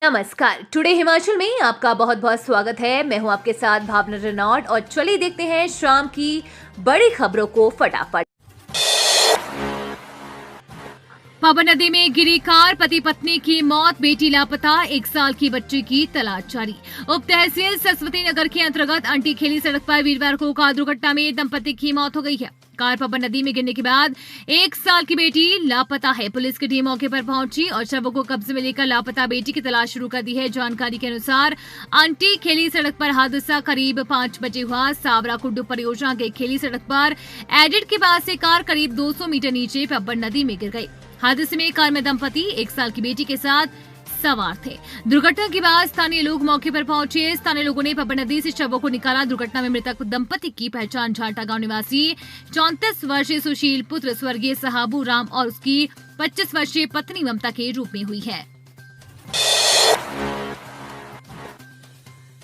नमस्कार। टुडे हिमाचल में आपका बहुत बहुत स्वागत है। मैं हूं आपके साथ भावना रेनॉल्ड और चलिए देखते हैं शाम की बड़ी खबरों को फटाफट। पवन नदी में गिरी कार, पति पत्नी की मौत, बेटी लापता, 1 साल की बच्ची की तलाश जारी। उप तहसील सरस्वती नगर के अंतर्गत अंटी खेली सड़क पर वीरवार को कार दुर्घटना में दंपति की मौत हो गई है। कार पवन नदी में गिरने के बाद 1 साल की बेटी लापता है। पुलिस की टीम मौके पर पहुंची और शवों को कब्जे में लेकर लापता बेटी की तलाश शुरू कर दी है। जानकारी के अनुसार अंटी खेली सड़क पर हादसा करीब 5 बजे हुआ। सावरा कुड्डू परियोजना के खेली सड़क पर एडिट के पास से कार करीब 200 मीटर नीचे पवन नदी में गिर गई। हादसे में कार में दंपति 1 साल की बेटी के साथ सवार थे। दुर्घटना के बाद स्थानीय लोग मौके पर पहुंचे। स्थानीय लोगों ने पवन नदी से शवों को निकाला। दुर्घटना में मृतक दंपति की पहचान झांटा गांव निवासी 34 वर्षीय सुशील पुत्र स्वर्गीय सहाबू राम और उसकी 25 वर्षीय पत्नी ममता के रूप में हुई है।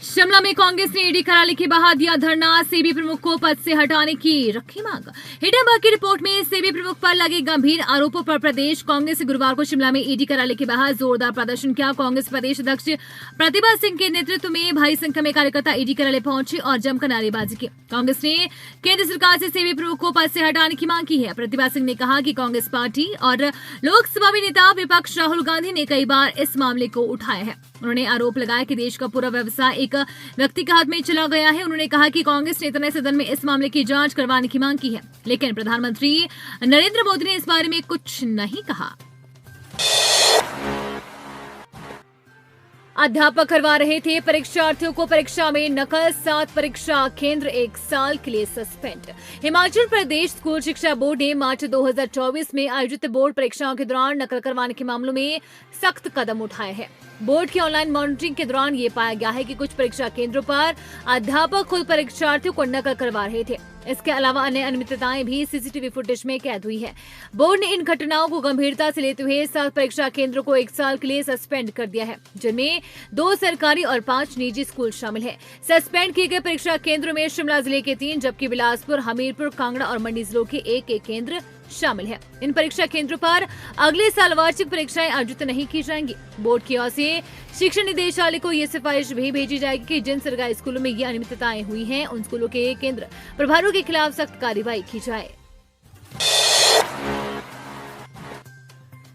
शिमला में कांग्रेस ने ईडी कार्यालय के बाहर दिया धरना, सेबी प्रमुख को पद से हटाने की रखी मांग। हिडनबर्ग की रिपोर्ट में सेबी प्रमुख पर लगे गंभीर आरोपों पर प्रदेश कांग्रेस ने गुरुवार को शिमला में ईडी कार्यालय के बाहर जोरदार प्रदर्शन किया। कांग्रेस प्रदेश अध्यक्ष प्रतिभा सिंह के नेतृत्व में भारी संख्या में कार्यकर्ता ईडी कार्यालय पहुंचे और जमकर नारेबाजी की। कांग्रेस ने केंद्र सरकार से सेबी प्रमुख को पद से हटाने की मांग की है। प्रतिभा सिंह ने कहा कि कांग्रेस पार्टी और लोकसभा में नेता विपक्ष राहुल गांधी ने कई बार इस मामले को उठाया है। उन्होंने आरोप लगाया कि देश का पूरा व्यवसाय एक व्यक्ति के हाथ में चला गया है। उन्होंने कहा कि कांग्रेस नेता ने सदन में इस मामले की जांच करवाने की मांग की है, लेकिन प्रधानमंत्री नरेंद्र मोदी ने इस बारे में कुछ नहीं कहा। अध्यापक करवा रहे थे परीक्षार्थियों को परीक्षा में नकल, 7 परीक्षा केंद्र 1 साल के लिए सस्पेंड। हिमाचल प्रदेश स्कूल शिक्षा बोर्ड ने मार्च 2024 में आयोजित बोर्ड परीक्षाओं के दौरान नकल करवाने के मामलों में सख्त कदम उठाए हैं। बोर्ड की ऑनलाइन मॉनिटरिंग के दौरान ये पाया गया है कि कुछ परीक्षा केंद्रों पर अध्यापक खुद परीक्षार्थियों को नकल करवा रहे थे। इसके अलावा अन्य अनियमितताएं भी सीसीटीवी फुटेज में कैद हुई है। बोर्ड ने इन घटनाओं को गंभीरता से लेते हुए 7 परीक्षा केंद्रों को 1 साल के लिए सस्पेंड कर दिया है, जिनमें 2 सरकारी और 5 निजी स्कूल शामिल है। सस्पेंड किए गए परीक्षा केंद्रों में शिमला जिले के 3 जबकि बिलासपुर, हमीरपुर, कांगड़ा और मंडी जिलों के 1-1 केंद्र शामिल है। इन परीक्षा केंद्रों पर अगले साल वार्षिक परीक्षाएं आयोजित नहीं की जाएंगी। बोर्ड की ओर से शिक्षा निदेशालय को ये सिफारिश भी भेजी जाएगी कि जिन सरकारी स्कूलों में ये अनियमितताएं हुई हैं, उन स्कूलों के केंद्र प्रभारियों के खिलाफ सख्त कार्रवाई की जाए।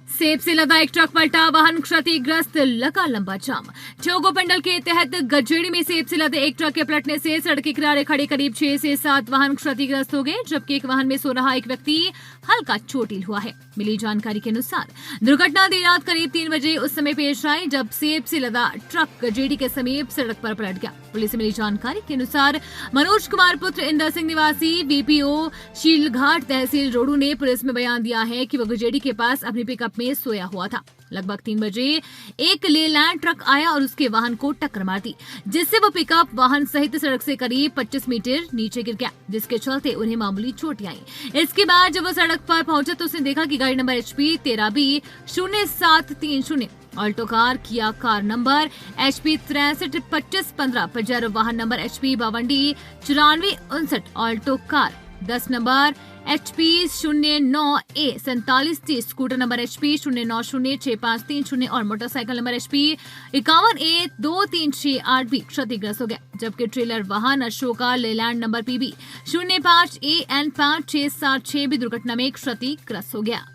सेब से लदा एक ट्रक पलटा, वाहन क्षतिग्रस्त, लगा लंबा जाम। ठियोग उपमंडल के तहत गजेड़ी में सेब से लदे एक ट्रक के पलटने से सड़क के किनारे खड़े करीब 6 से 7 वाहन क्षतिग्रस्त हो गए, जबकि एक वाहन में सो रहा एक व्यक्ति हल्का चोटिल हुआ है। मिली जानकारी के अनुसार दुर्घटना देर रात करीब 3 बजे उस समय पेश आई जब सेब से लदा ट्रक गजेड़ी के समीप सड़क पर पलट गया। पुलिस से मिली जानकारी के अनुसार मनोज कुमार पुत्र इंदर सिंह निवासी बीपीओ शीलघाट तहसील रोडू ने पुलिस में बयान दिया है कि वह गजेड़ी के पास अपनी पिकअप में सोया हुआ था। लगभग 3 बजे एक लेलैंड ट्रक आया और उसके वाहन को टक्कर मार दी, जिससे वो पिकअप वाहन सहित सड़क से करीब 25 मीटर नीचे गिर गया, जिसके चलते उन्हें मामूली चोटें आईं। इसके बाद जब वो सड़क पर पहुंचा तो उसने देखा कि गाड़ी number HP 13B 0730 Alto car, किया कार नंबर HP 632515, पजेरो वाहन number HP 52D 9459, Alto car 10 number HP 09A 4730, scooter number HP 09065330 और मोटरसाइकिल नंबर HP 51A 2368 भी क्षतिग्रस्त हो गया, जबकि ट्रेलर वाहन Ashoka Leyland number PB 05AN 5676 भी दुर्घटना में क्षतिग्रस्त हो गया।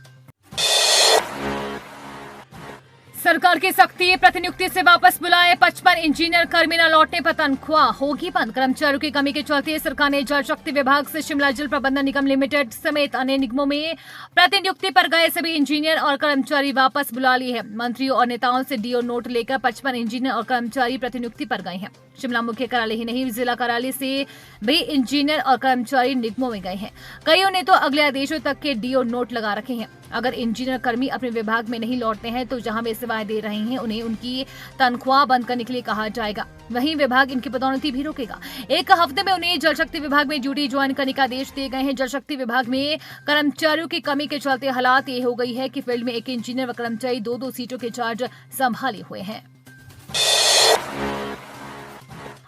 सरकार की सख्ती, प्रतिनियुक्ति से वापस बुलाए 55 इंजीनियर कर्मी न लौटने पर तनख्वाह होगी बंद। कर्मचारियों की कमी के चलते सरकार ने जल शक्ति विभाग से शिमला जल प्रबंधन निगम लिमिटेड समेत अन्य निगमों में प्रतिनियुक्ति पर गए सभी इंजीनियर और कर्मचारी वापस बुला लिए हैं। मंत्रियों और नेताओं से डीओ नोट लेकर 55 इंजीनियर और कर्मचारी प्रतिनियुक्ति पर गए हैं। शिमला मुख्य कार्यालय ही नहीं, जिला कार्यालय से भी इंजीनियर और कर्मचारी निगमों में गए हैं। कईयों ने तो अगले आदेशों तक के डीओ नोट लगा रखे हैं। अगर इंजीनियर कर्मी अपने विभाग में नहीं लौटते हैं तो जहां वे सेवाएं दे रहे हैं उन्हें उनकी तनख्वाह बंद करने के लिए कहा जाएगा। वहीं विभाग इनकी पदोन्नति भी रोकेगा। 1 हफ्ते में उन्हें जल शक्ति विभाग में ड्यूटी ज्वाइन करने का आदेश दिए गए हैं। जल शक्ति विभाग में कर्मचारियों की कमी के चलते हालात ये हो गई है कि फील्ड में एक इंजीनियर व कर्मचारी 2-2 सीटों के चार्ज संभाले हुए हैं।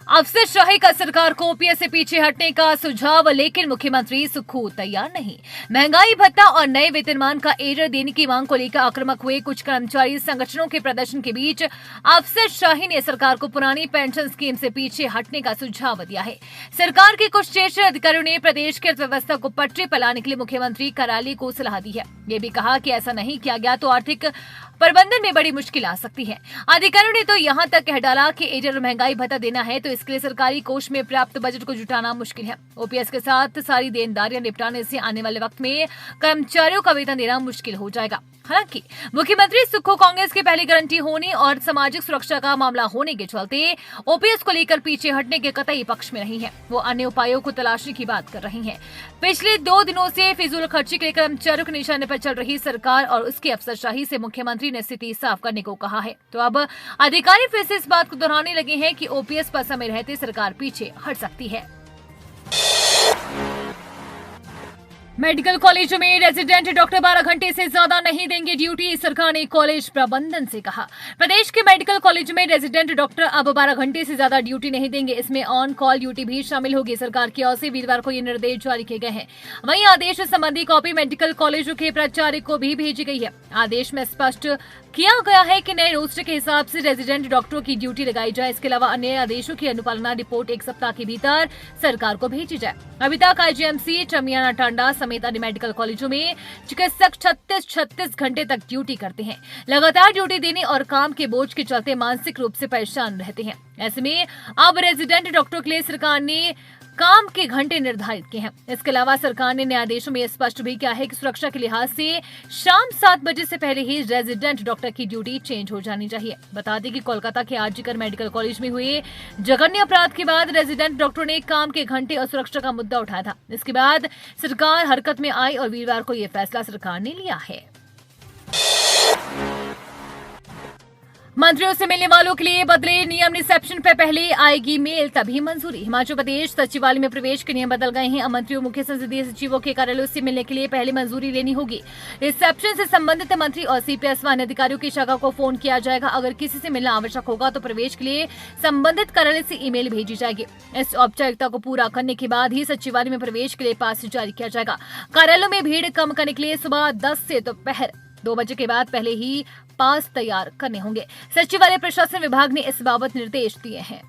अफसरशाही का सरकार को ओपीएस से पीछे हटने का सुझाव, लेकिन मुख्यमंत्री सुक्खू तैयार नहीं। महंगाई भत्ता और नए वेतनमान का एरियर देने की मांग को लेकर आक्रामक हुए कुछ कर्मचारी संगठनों के प्रदर्शन के बीच अफसरशाही ने सरकार को पुरानी पेंशन स्कीम से पीछे हटने का सुझाव दिया है। सरकार के कुछ शीर्ष अधिकारियों ने प्रदेश की अर्थव्यवस्था को पटरी पर लाने के लिए मुख्यमंत्री कार्यालय को सलाह दी है। ये भी कहा कि ऐसा नहीं किया गया तो आर्थिक प्रबंधन में बड़ी मुश्किल आ सकती है। अधिकारियों ने तो यहाँ तक कह डाला कि एरियर महंगाई भत्ता देना है तो इसके लिए सरकारी कोष में पर्याप्त बजट को जुटाना मुश्किल है। ओपीएस के साथ सारी देनदारियां निपटाने से आने वाले वक्त में कर्मचारियों का वेतन देना मुश्किल हो जाएगा। हालांकि मुख्यमंत्री सुक्खू कांग्रेस की पहली गारंटी होने और सामाजिक सुरक्षा का मामला होने के चलते ओपीएस को लेकर पीछे हटने के कतई पक्ष में नहीं है। वो अन्य उपायों को तलाशने की बात कर रही हैं। पिछले 2 दिनों से फिजूल खर्ची के कर्मचारियों के निशाने पर चल रही सरकार और उसकी अफसरशाही से मुख्यमंत्री ने स्थिति साफ करने को कहा है। तो अब अधिकारी फिर से इस बात को दोहराने लगे हैं कि ओपीएस पर समय रहते सरकार पीछे हट सकती है। मेडिकल कॉलेजों में रेजिडेंट डॉक्टर 12 घंटे से ज्यादा नहीं देंगे ड्यूटी, सरकार ने कॉलेज प्रबंधन से कहा। प्रदेश के मेडिकल कॉलेजों में रेजिडेंट डॉक्टर अब 12 घंटे से ज्यादा ड्यूटी नहीं देंगे। इसमें ऑन कॉल ड्यूटी भी शामिल होगी। सरकार की ओर से वीरवार को ये निर्देश जारी किए गए हैं। वहीं आदेश संबंधी कॉपी मेडिकल कॉलेजों के प्राचार्य को भी भेजी गई है। आदेश में स्पष्ट किया गया है कि नए रोस्टर के हिसाब से रेजिडेंट डॉक्टरों की ड्यूटी लगाई जाए। इसके अलावा अन्य आदेशों की अनुपालना रिपोर्ट 1 सप्ताह के भीतर सरकार को भेजी जाए। अभी तक आईजीएमसी, टमियाना टांडा समेत अन्य मेडिकल कॉलेजों में चिकित्सक 36 घंटे तक ड्यूटी करते हैं। लगातार ड्यूटी देने और काम के बोझ के चलते मानसिक रूप से परेशान रहते हैं। ऐसे में अब रेजिडेंट डॉक्टरों के लिए सरकार ने काम के घंटे निर्धारित किए हैं। इसके अलावा सरकार ने न्यायाधीशों में स्पष्ट भी किया है कि सुरक्षा के लिहाज से शाम 7 बजे से पहले ही रेजिडेंट डॉक्टर की ड्यूटी चेंज हो जानी चाहिए। बता दें कि कोलकाता के आरजीकर मेडिकल कॉलेज में हुए जघन्य अपराध के बाद रेजिडेंट डॉक्टरों ने काम के घंटे और सुरक्षा का मुद्दा उठाया था। इसके बाद सरकार हरकत में आई और वीरवार को यह फैसला सरकार ने लिया है। मंत्रियों से मिलने वालों के लिए बदले नियम, रिसेप्शन पर पहले आएगी मेल तभी मंजूरी। हिमाचल प्रदेश सचिवालय में प्रवेश के नियम बदल गए हैं। अब मंत्रियों, मुख्य संसदीय सचिवों के कार्यालयों से मिलने के लिए पहले मंजूरी लेनी होगी। रिसेप्शन से संबंधित मंत्री और सीपीएस व अन्य अधिकारियों की शाखा को फोन किया जाएगा। अगर किसी से मिलना आवश्यक होगा तो प्रवेश के लिए संबंधित कार्यालय से ईमेल भेजी जाएगी। इस औपचारिकता को पूरा करने के बाद ही सचिवालय में प्रवेश के लिए पास जारी किया जाएगा। कार्यालयों में भीड़ कम करने के लिए सुबह 10 से दोपहर 2 बजे के बाद पहले ही पास तैयार करने होंगे। सचिवालय प्रशासन विभाग ने इस बाबत निर्देश दिए हैं।